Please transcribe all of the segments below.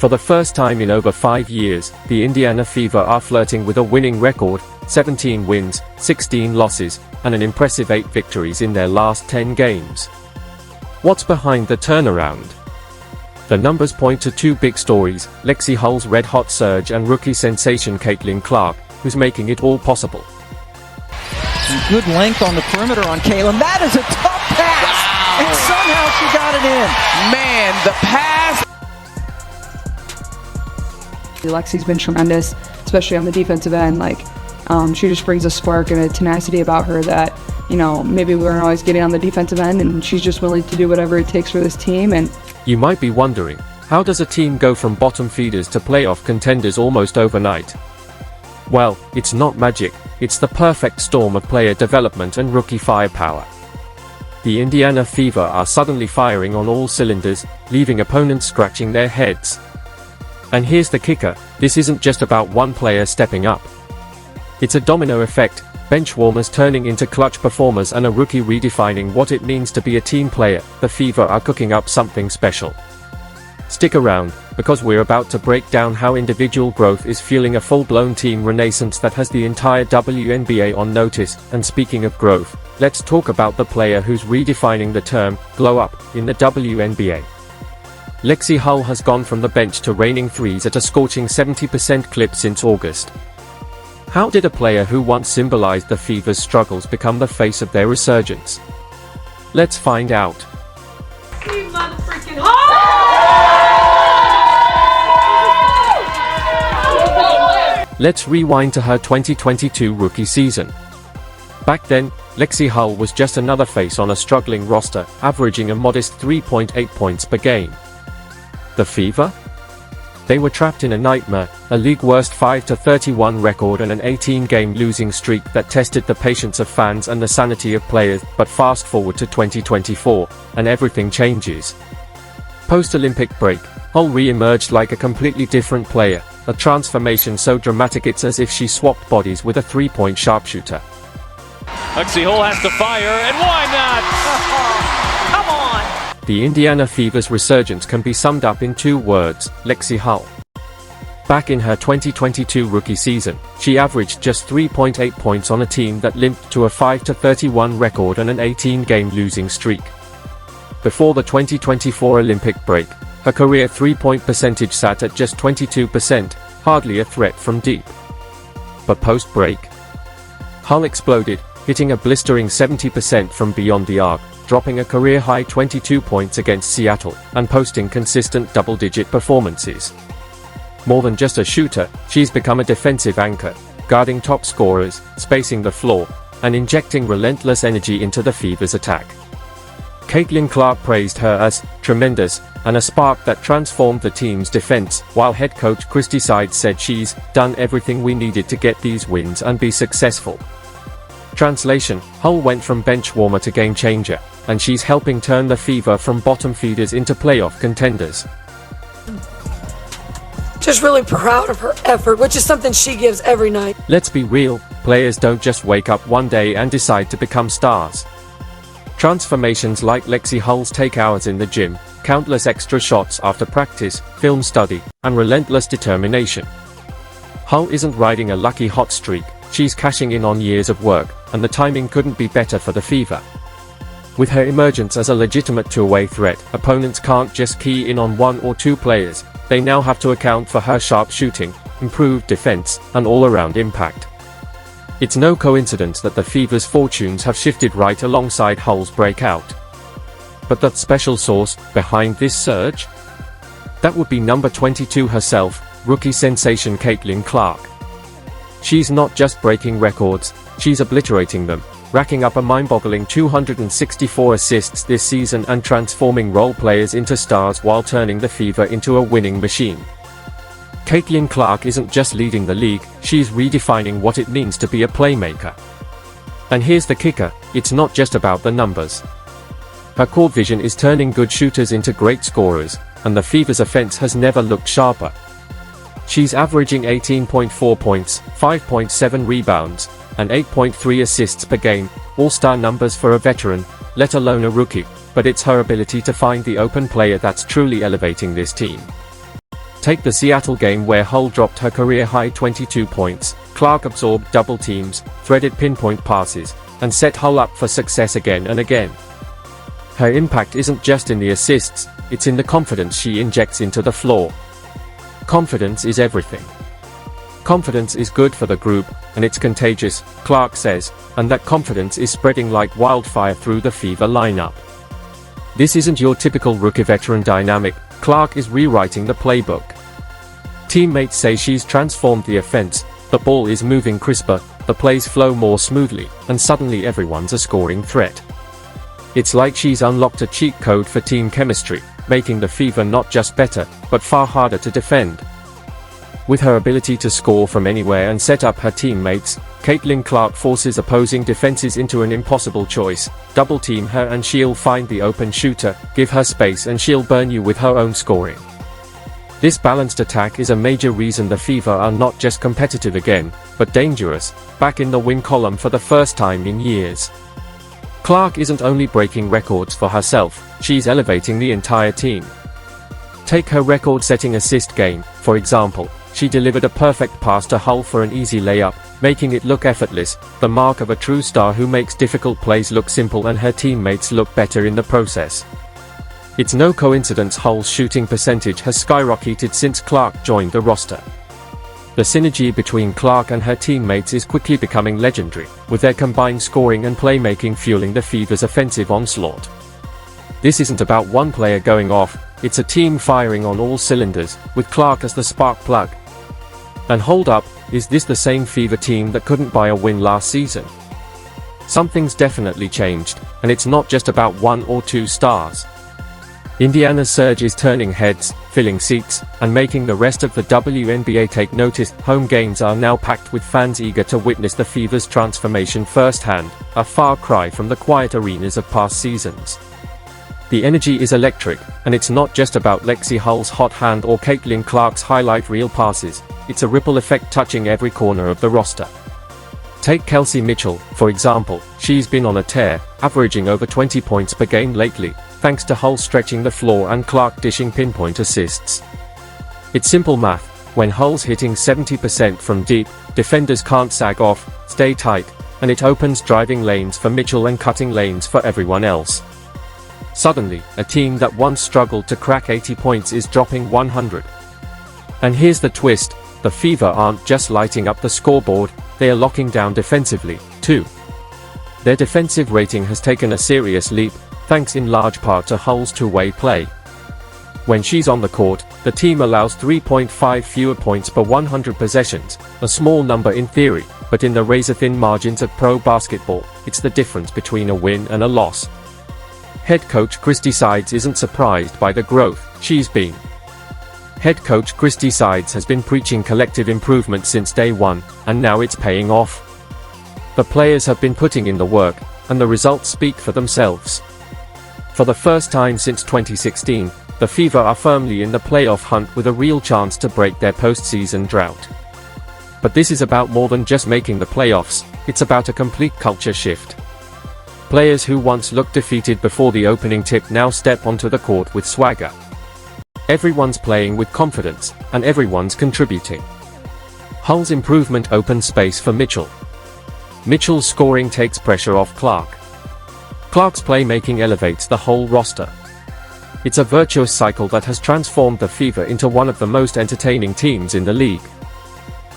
For the first time in over 5 years, the Indiana Fever are flirting with a winning record, 17 wins, 16 losses, and an impressive 8 victories in their last 10 games. What's behind the turnaround? The numbers point to 2 big stories: Lexie Hull's red-hot surge and rookie sensation Caitlin Clark, who's making it all possible. Some good length on the perimeter on Caitlin. That is a tough pass! Wow. And somehow she got it in. Man, the pass! Lexi's been tremendous, especially on the defensive end. She just brings a spark and a tenacity about her that, maybe we weren't always getting on the defensive end, and she's just willing to do whatever it takes for this team. And you might be wondering, how does a team go from bottom feeders to playoff contenders almost overnight? Well, it's not magic, it's the perfect storm of player development and rookie firepower. The Indiana Fever are suddenly firing on all cylinders, leaving opponents scratching their heads. And here's the kicker: this isn't just about one player stepping up. It's a domino effect, bench warmers turning into clutch performers and a rookie redefining what it means to be a team player. The Fever are cooking up something special. Stick around, because we're about to break down how individual growth is fueling a full-blown team renaissance that has the entire WNBA on notice. And speaking of growth, let's talk about the player who's redefining the term glow up in the WNBA. Lexie Hull has gone from the bench to raining threes at a scorching 70% clip since August. How did a player who once symbolized the Fever's struggles become the face of their resurgence? Let's find out. Let's rewind to her 2022 rookie season. Back then, Lexie Hull was just another face on a struggling roster, averaging a modest 3.8 points per game. The Fever? They were trapped in a nightmare, a league-worst 5-31 record and an 18-game losing streak that tested the patience of fans and the sanity of players. But fast forward to 2024, and everything changes. Post-Olympic break, Hull re-emerged like a completely different player, a transformation so dramatic it's as if she swapped bodies with a 3-point sharpshooter. Lexie Hull has to fire, and why not? Come on! The Indiana Fever's resurgence can be summed up in 2 words: Lexie Hull. Back in her 2022 rookie season, she averaged just 3.8 points on a team that limped to a 5-31 record and an 18-game losing streak. Before the 2024 Olympic break, her career 3-point percentage sat at just 22%, hardly a threat from deep. But post-break, Hull exploded, hitting a blistering 70% from beyond the arc, dropping a career-high 22 points against Seattle, and posting consistent double-digit performances. More than just a shooter, she's become a defensive anchor, guarding top scorers, spacing the floor, and injecting relentless energy into the Fever's attack. Caitlin Clark praised her as tremendous, and a spark that transformed the team's defense, while head coach Christy Sides said she's done everything we needed to get these wins and be successful. Translation: Hull went from bench warmer to game changer, and she's helping turn the Fever from bottom feeders into playoff contenders. Just really proud of her effort, which is something she gives every night. Let's be real, players don't just wake up one day and decide to become stars. Transformations like Lexie Hull's take hours in the gym, countless extra shots after practice, film study, and relentless determination. Hull isn't riding a lucky hot streak, she's cashing in on years of work, and the timing couldn't be better for the Fever. With her emergence as a legitimate two-way threat, opponents can't just key in on 1 or 2 players, they now have to account for her sharp shooting, improved defense, and all-around impact. It's no coincidence that the Fever's fortunes have shifted right alongside Hull's breakout. But that special source behind this surge? That would be number 22 herself, rookie sensation Caitlin Clark. She's not just breaking records, she's obliterating them, racking up a mind-boggling 264 assists this season and transforming role players into stars while turning the Fever into a winning machine. Caitlin Clark isn't just leading the league, she's redefining what it means to be a playmaker. And here's the kicker, it's not just about the numbers. Her court vision is turning good shooters into great scorers, and the Fever's offense has never looked sharper. She's averaging 18.4 points, 5.7 rebounds, and 8.3 assists per game, all-star numbers for a veteran, let alone a rookie, but it's her ability to find the open player that's truly elevating this team. Take the Seattle game where Hull dropped her career-high 22 points, Clark absorbed double teams, threaded pinpoint passes, and set Hull up for success again and again. Her impact isn't just in the assists, it's in the confidence she injects into the floor. Confidence is everything. Confidence is good for the group, and it's contagious, Clark says, and that confidence is spreading like wildfire through the Fever lineup. This isn't your typical rookie-veteran dynamic, Clark is rewriting the playbook. Teammates say she's transformed the offense, the ball is moving crisper, the plays flow more smoothly, and suddenly everyone's a scoring threat. It's like she's unlocked a cheat code for team chemistry, making the Fever not just better, but far harder to defend. With her ability to score from anywhere and set up her teammates, Caitlin Clark forces opposing defenses into an impossible choice: double team her and she'll find the open shooter, give her space and she'll burn you with her own scoring. This balanced attack is a major reason the Fever are not just competitive again, but dangerous, back in the win column for the first time in years. Clark isn't only breaking records for herself, she's elevating the entire team. Take her record-setting assist game, for example. She delivered a perfect pass to Hull for an easy layup, making it look effortless, the mark of a true star who makes difficult plays look simple and her teammates look better in the process. It's no coincidence Hull's shooting percentage has skyrocketed since Clark joined the roster. The synergy between Clark and her teammates is quickly becoming legendary, with their combined scoring and playmaking fueling the Fever's offensive onslaught. This isn't about one player going off, it's a team firing on all cylinders, with Clark as the spark plug. And hold up, is this the same Fever team that couldn't buy a win last season? Something's definitely changed, and it's not just about one or two stars. Indiana's surge is turning heads, filling seats, and making the rest of the WNBA take notice. Home games are now packed with fans eager to witness the Fever's transformation firsthand, a far cry from the quiet arenas of past seasons. The energy is electric, and it's not just about Lexie Hull's hot hand or Caitlin Clark's highlight reel passes, it's a ripple effect touching every corner of the roster. Take Kelsey Mitchell, for example. She's been on a tear, averaging over 20 points per game lately, thanks to Hull stretching the floor and Clark dishing pinpoint assists. It's simple math: when Hull's hitting 70% from deep, defenders can't sag off, stay tight, and it opens driving lanes for Mitchell and cutting lanes for everyone else. Suddenly, a team that once struggled to crack 80 points is dropping 100. And here's the twist: the Fever aren't just lighting up the scoreboard, they are locking down defensively, too. Their defensive rating has taken a serious leap, thanks in large part to Hull's two-way play. When she's on the court, the team allows 3.5 fewer points per 100 possessions, a small number in theory, but in the razor-thin margins of pro basketball, it's the difference between a win and a loss. Head coach Christy Sides isn't surprised by the growth. Head coach Christy Sides has been preaching collective improvement since day one, and now it's paying off. The players have been putting in the work, and the results speak for themselves. For the first time since 2016, the Fever are firmly in the playoff hunt with a real chance to break their postseason drought. But this is about more than just making the playoffs, it's about a complete culture shift. Players who once looked defeated before the opening tip now step onto the court with swagger. Everyone's playing with confidence, and everyone's contributing. Hull's improvement opens space for Mitchell. Mitchell's scoring takes pressure off Clark. Clark's playmaking elevates the whole roster. It's a virtuous cycle that has transformed the Fever into one of the most entertaining teams in the league.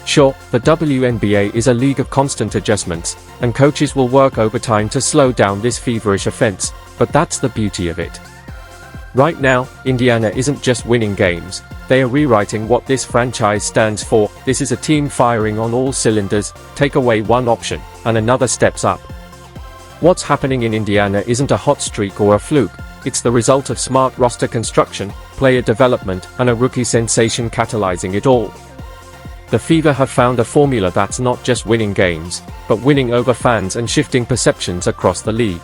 Sure, the WNBA is a league of constant adjustments, and coaches will work overtime to slow down this feverish offense, but that's the beauty of it. Right now, Indiana isn't just winning games, they are rewriting what this franchise stands for. This is a team firing on all cylinders, take away one option, and another steps up. What's happening in Indiana isn't a hot streak or a fluke, it's the result of smart roster construction, player development, and a rookie sensation catalyzing it all. The Fever have found a formula that's not just winning games, but winning over fans and shifting perceptions across the league.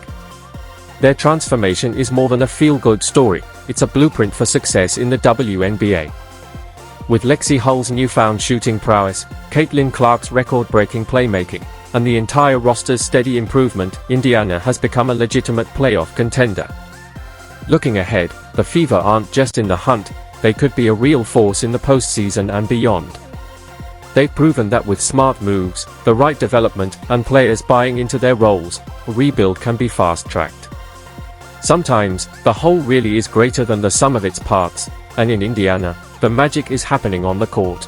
Their transformation is more than a feel-good story, it's a blueprint for success in the WNBA. With Lexie Hull's newfound shooting prowess, Caitlin Clark's record-breaking playmaking, and the entire roster's steady improvement, Indiana has become a legitimate playoff contender. Looking ahead, the Fever aren't just in the hunt, they could be a real force in the postseason and beyond. They've proven that with smart moves, the right development, and players buying into their roles, a rebuild can be fast-tracked. Sometimes, the whole really is greater than the sum of its parts, and in Indiana, the magic is happening on the court.